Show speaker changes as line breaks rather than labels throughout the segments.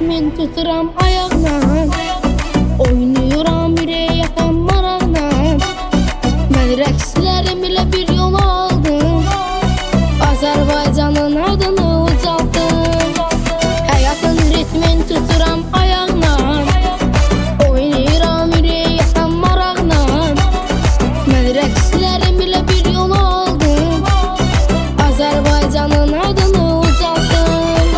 ritmin tuturam ayağına. Oynayıram yüreğe yakan marağına. Ben rəqslərim ilə bir yol aldım. Azərbaycanın adını ucaldım. Həyatın ritmin tuturam ayağına. Oynayıram yüreğe yakan marağına. Ben rəqslərim ilə bir yol aldım. Azərbaycanın adını ucaldım.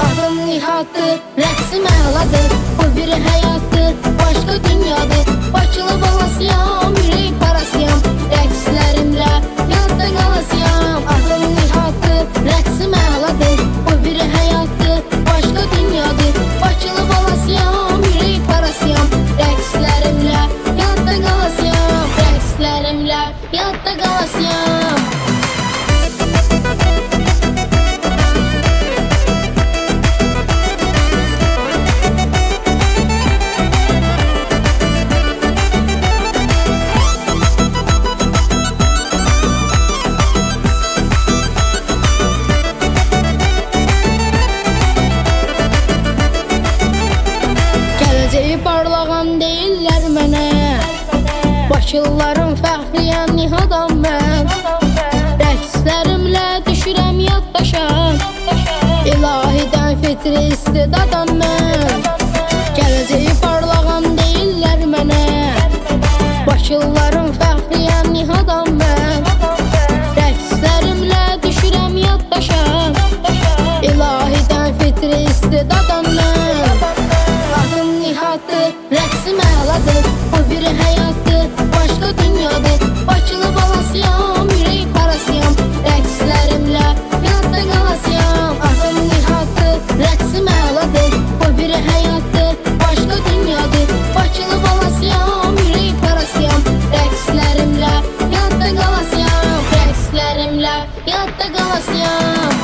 Adım Nihat'tır, rəqsim əladır. Bu bir həyatdır, başqa dünyadır. Bakılı balasıyam, yürək parasıyam. Rəqslərimlə yadda qalasıyam. Adım Nihat'tır, rəqsim əladır. Bu bir həyatdır, başqa dünyadır. Bakılı balasıyam, yürək parasıyam. Rəqslərimlə yadda qalasıyam. Rəqslərimlə yadda qalasıyam. Gələcəyi parlağam deyirlər mənə. Bakılıların fəxriyəm, Nihat'am mən. Rəqslərimlə düşürəm yaddaşa. İlahidən fitri istidadam mən. Gələcəyi parlağam deyirlər mənə. Bakılıların fəxriyəm, Nihat'am mən. Rəqslərimlə düşürəm yaddaşa. İlahidən fitri istidadam mən. Adım Nihat'tır, rəqsim əladır. Bu bir həyatdır, başqa dünyadır. Bakılı balasıyam, yürək parasıyam. Rəqslərimlə yadda qalasıyam. Adım Nihat'tır, rəqsim əladır. Bu bir həyatdır, başqa dünyadır. Bakılı balasıyam, yürək parasıyam. Rəqslərimlə yadda qalasıyam. Rəqslərimlə yadda qalasıyam.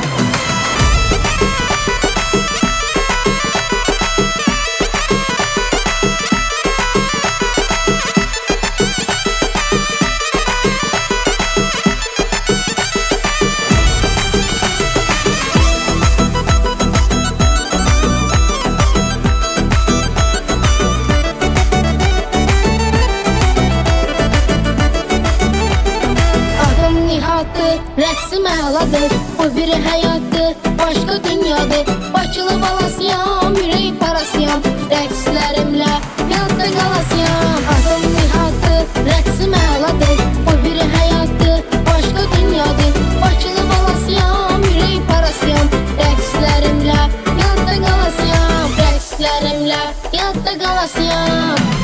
Rəqsim əladır, bu bir həyatdır, başqa dünyadır. Bakılı balasıyam, yürək parasıyam. Rəqslərimlə yadda qalasıyam. Adım Nihat'tır, rəqsim əladır. Bu bir həyatdır, başqa dünyadır. Bakılı balasıyam, yürək parasıyam. Rəqslərimlə yadda qalasıyam. Rəqslərimlə yadda qalasıyam.